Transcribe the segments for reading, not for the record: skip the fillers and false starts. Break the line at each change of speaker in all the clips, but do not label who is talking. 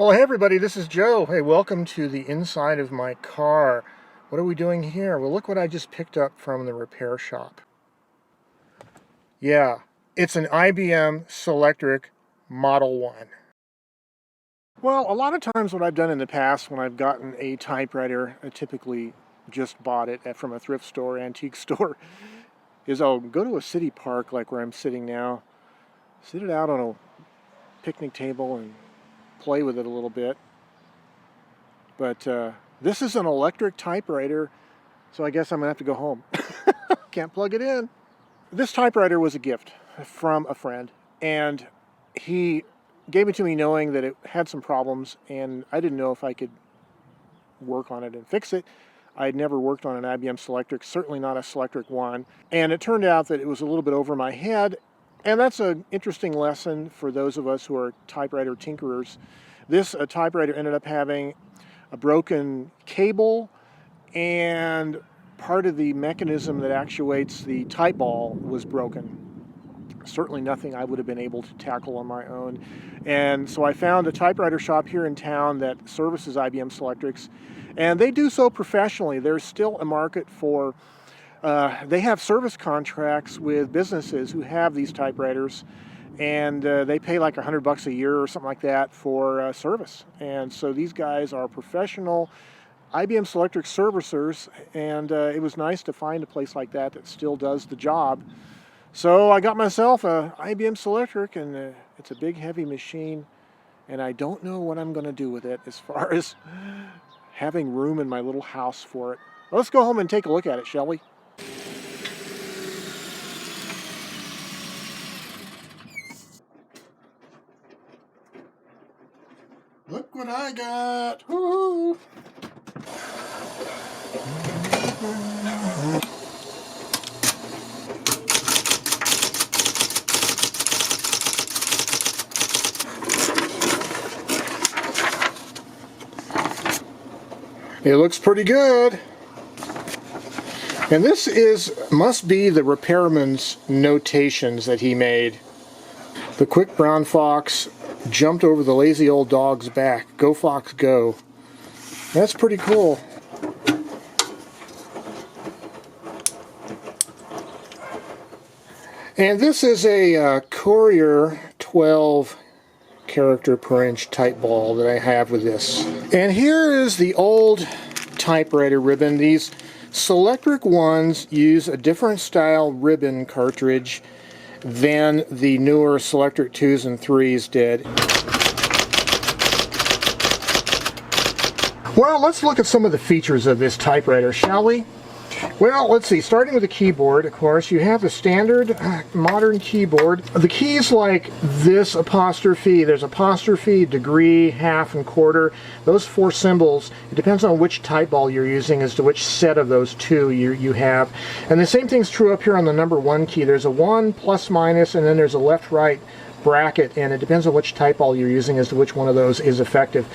Well, hey everybody, this is Joe. Hey, welcome to the inside of my car. What are we doing here? Well, look what I just picked up from the repair shop. Yeah, it's an IBM Selectric Model 1. Well, a lot of times what I've done in the past when I've gotten a typewriter, I typically just bought it from a thrift store, antique store, is I'll go to a city park like where I'm sitting now, sit it out on a picnic table and play with it a little bit. But this is an electric typewriter, so I guess I'm gonna have to go home. Can't plug it in. This typewriter was a gift from a friend, and he gave it to me knowing that it had some problems, and I didn't know if I could work on it and fix it. I had never worked on an IBM Selectric, certainly not a Selectric I, and it turned out that it was a little bit over my head. And that's an interesting lesson for those of us who are typewriter tinkerers. This typewriter ended up having a broken cable, and part of the mechanism that actuates the type ball was broken. Certainly nothing I would have been able to tackle on my own. And so I found a typewriter shop here in town that services IBM Selectrics, and they do so professionally. There's still a market for they have service contracts with businesses who have these typewriters, and they pay like $100 a year or something like that for service. And so these guys are professional IBM Selectric servicers, and it was nice to find a place like that that still does the job. So I got myself a IBM Selectric, and it's a big heavy machine, and I don't know what I'm going to do with it as far as having room in my little house for it. Let's go home and take a look at it, shall we? Look what I got! Woo-hoo. It looks pretty good. And this must be the repairman's notations that he made. The quick brown fox jumped over the lazy old dog's back. Go fox go. That's pretty cool. And this is a Courier 12 character per inch type ball that I have with this. And here is the old typewriter ribbon. These Selectric ones use a different style ribbon cartridge than the newer Selectric 2s and 3s did. Well, let's look at some of the features of this typewriter, shall we? Well, let's see, starting with the keyboard, of course, you have the standard modern keyboard. The keys like this apostrophe, there's apostrophe, degree, half, and quarter. Those four symbols, it depends on which type ball you're using as to which set of those two you have. And the same thing's true up here on the number 1 key. There's a 1, plus, minus, and then there's a left-right bracket, and it depends on which type ball you're using as to which one of those is effective.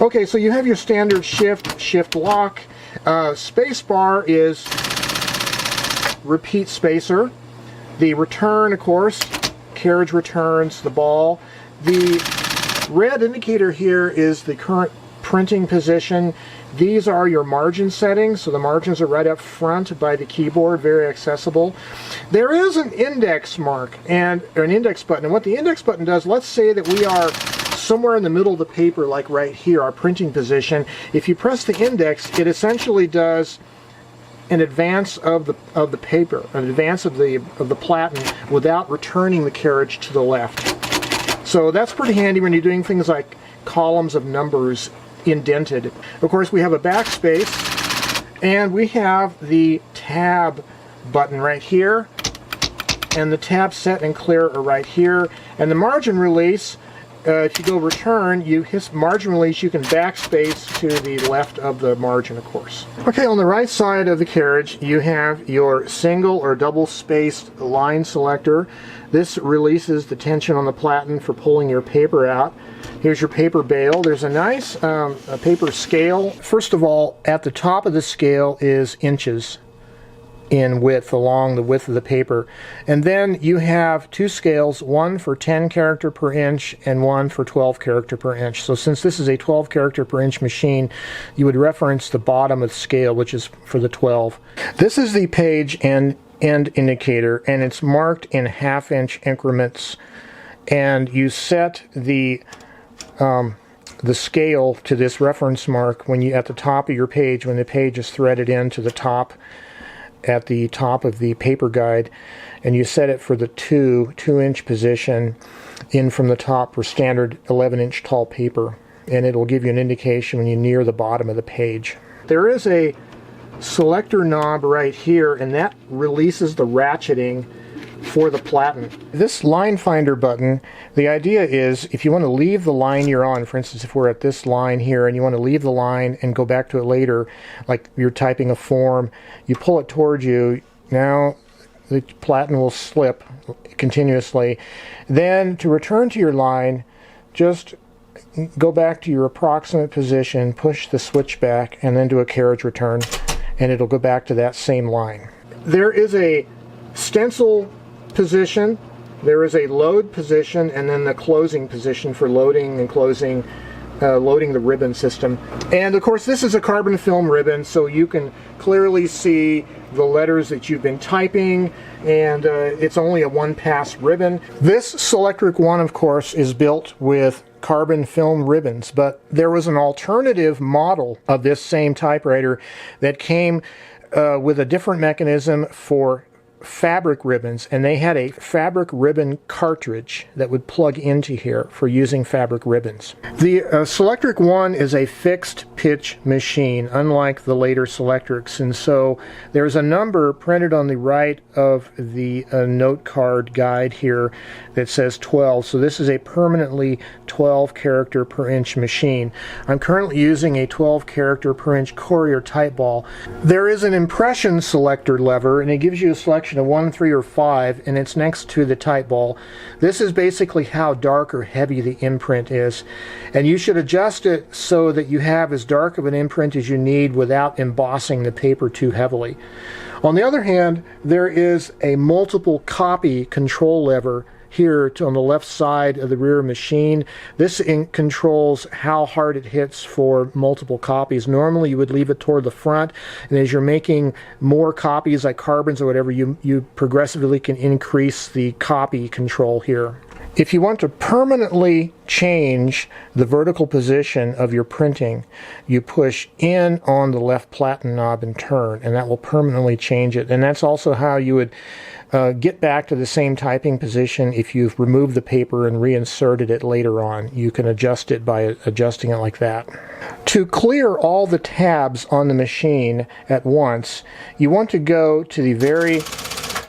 Okay, so you have your standard shift lock. Space bar is repeat spacer. The return, of course, carriage returns the ball. The red indicator here is the current printing position. These are your margin settings, so the margins are right up front by the keyboard, very accessible. There is an index mark or an index button, and what the index button does, let's say that we are somewhere in the middle of the paper, like right here, our printing position. If you press the index, it essentially does an advance of the paper, an advance of the platen without returning the carriage to the left. So that's pretty handy when you're doing things like columns of numbers indented. Of course, we have a backspace, and we have the tab button right here, and the tab set and clear are right here, and the margin release. If you go return, you hit margin release, you can backspace to the left of the margin, of course. Okay, on the right side of the carriage, you have your single or double spaced line selector. This releases the tension on the platen for pulling your paper out. Here's your paper bale. There's a nice paper scale. First of all, at the top of the scale is inches. in width along the width of the paper. And then you have two scales, one for 10 character per inch and one for 12 character per inch. So since this is a 12 character per inch machine, you would reference the bottom of the scale, which is for the 12. This is the page and end indicator, and it's marked in half-inch increments, and you set the scale to this reference mark when you at the top of your page, when the page is threaded into the top at the top of the paper guide, and you set it for the 2-inch position in from the top for standard 11-inch tall paper, and it'll give you an indication when you near the bottom of the page. There is a selector knob right here, and that releases the ratcheting for the platen. This line finder button, the idea is if you want to leave the line you're on, for instance if we're at this line here and you want to leave the line and go back to it later, like you're typing a form, you pull it towards you, now the platen will slip continuously. Then to return to your line, just go back to your approximate position, push the switch back, and then do a carriage return, and it'll go back to that same line. There is a stencil position, there is a load position, and then the closing position for loading and closing, loading the ribbon system. And of course this is a carbon film ribbon, so you can clearly see the letters that you've been typing, and it's only a one-pass ribbon. This Selectric I, of course, is built with carbon film ribbons, but there was an alternative model of this same typewriter that came with a different mechanism for fabric ribbons, and they had a fabric ribbon cartridge that would plug into here for using fabric ribbons. The Selectric I is a fixed pitch machine, unlike the later Selectrics, and so there's a number printed on the right of the note card guide here that says 12, so this is a permanently 12 character per inch machine. I'm currently using a 12 character per inch Courier type ball. There is an impression selector lever, and it gives you a selection of 1, 3, or 5, and it's next to the type ball. This is basically how dark or heavy the imprint is, and you should adjust it so that you have as dark of an imprint as you need without embossing the paper too heavily. On the other hand, there is a multiple copy control lever here on the left side of the rear machine. This controls how hard it hits for multiple copies. Normally you would leave it toward the front, and as you're making more copies like carbons or whatever, you progressively can increase the copy control here. If you want to permanently change the vertical position of your printing, you push in on the left platen knob and turn, and that will permanently change it. And that's also how you would get back to the same typing position if you've removed the paper and reinserted it later on. You can adjust it by adjusting it like that. To clear all the tabs on the machine at once, you want to go to the very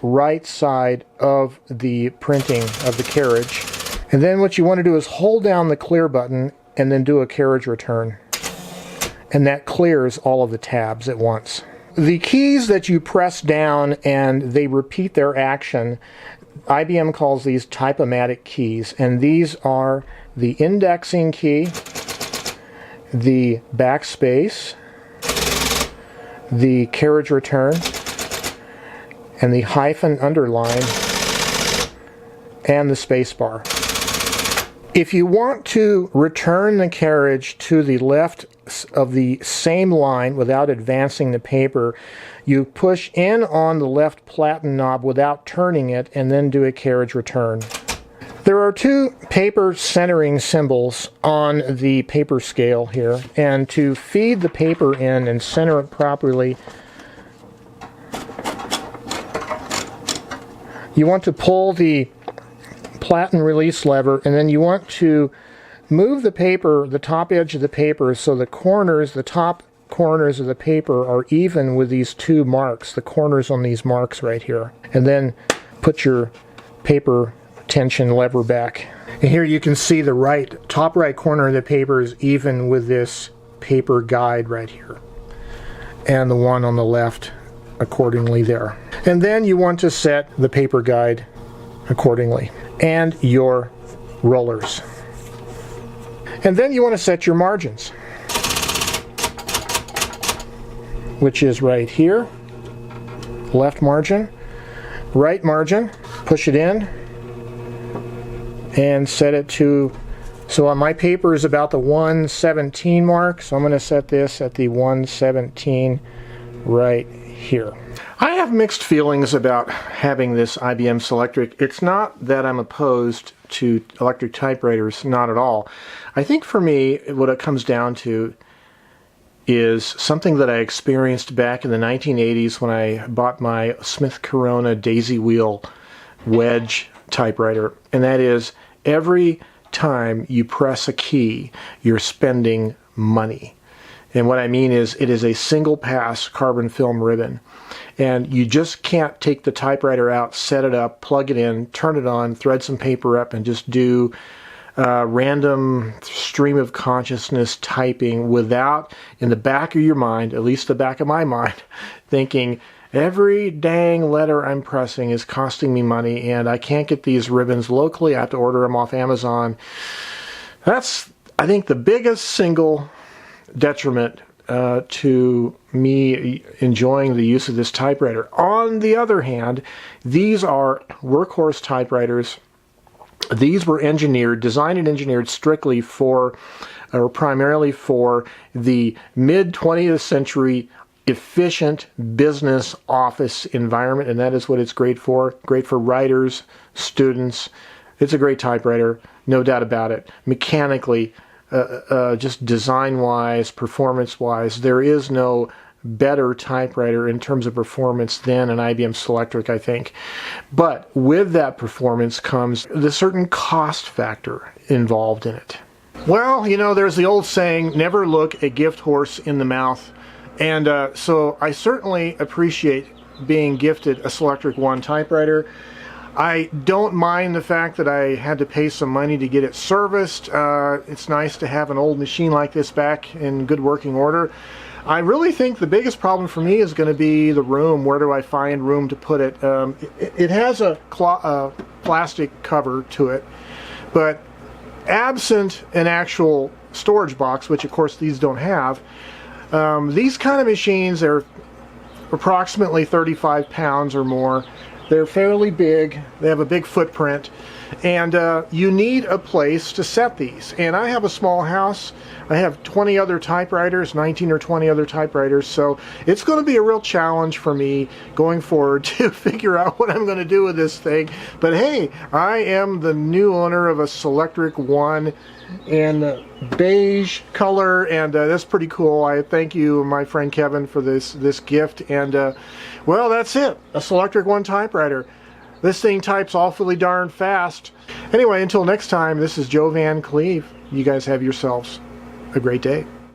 right side of the printing of the carriage, and then what you want to do is hold down the clear button and then do a carriage return, and that clears all of the tabs at once. The keys that you press down and they repeat their action, IBM calls these type-o-matic keys, and these are the indexing key, the backspace, the carriage return, and the hyphen underline, and the space bar. If you want to return the carriage to the left of the same line without advancing the paper, you push in on the left platen knob without turning it and then do a carriage return. There are two paper centering symbols on the paper scale here, and to feed the paper in and center it properly, you want to pull the platen release lever, and then you want to move the paper, the top edge of the paper, so the corners, the top corners of the paper are even with these two marks, the corners on these marks right here. And then put your paper tension lever back. And here you can see the top right corner of the paper is even with this paper guide right here. And the one on the left accordingly there. And then you want to set the paper guide accordingly, and your rollers. And then you want to set your margins, which is right here, left margin, right margin, push it in, and set it to, so on my paper is about the 117 mark, so I'm going to set this at the 117 right here. I have mixed feelings about having this IBM Selectric. It's not that I'm opposed to electric typewriters, not at all. I think for me, what it comes down to is something that I experienced back in the 1980s when I bought my Smith Corona Daisy Wheel wedge typewriter, and that is every time you press a key, you're spending money. And what I mean is it is a single pass carbon film ribbon. And you just can't take the typewriter out, set it up, plug it in, turn it on, thread some paper up, and just do random stream of consciousness typing without, in the back of your mind, at least the back of my mind, thinking, every dang letter I'm pressing is costing me money, and I can't get these ribbons locally. I have to order them off Amazon. That's, I think, the biggest single detriment to me enjoying the use of this typewriter. On the other hand, these are workhorse typewriters. These were engineered, designed and engineered strictly for, or primarily for, the mid-20th century efficient business office environment, and that is what it's great for. Great for writers, students. It's a great typewriter, no doubt about it. Mechanically, just design-wise, performance-wise, there is no better typewriter in terms of performance than an IBM Selectric, I think. But with that performance comes the certain cost factor involved in it. Well, you know, there's the old saying, never look a gift horse in the mouth. And so I certainly appreciate being gifted a Selectric I typewriter. I don't mind the fact that I had to pay some money to get it serviced. It's nice to have an old machine like this back in good working order. I really think the biggest problem for me is going to be the room. Where do I find room to put it? It has a plastic cover to it, but absent an actual storage box, which of course these don't have, these kind of machines are approximately 35 pounds or more. They're fairly big, they have a big footprint, and you need a place to set these. And I have a small house. I have 20 other typewriters, 19 or 20 other typewriters, so it's going to be a real challenge for me going forward to figure out what I'm going to do with this thing. But hey, I am the new owner of a Selectric I in beige color, and that's pretty cool. I thank you, my friend Kevin, for this gift. And well, that's it, a Selectric I typewriter. This thing types awfully darn fast. Anyway, until next time, this is Joe Van Cleve. You guys have yourselves a great day.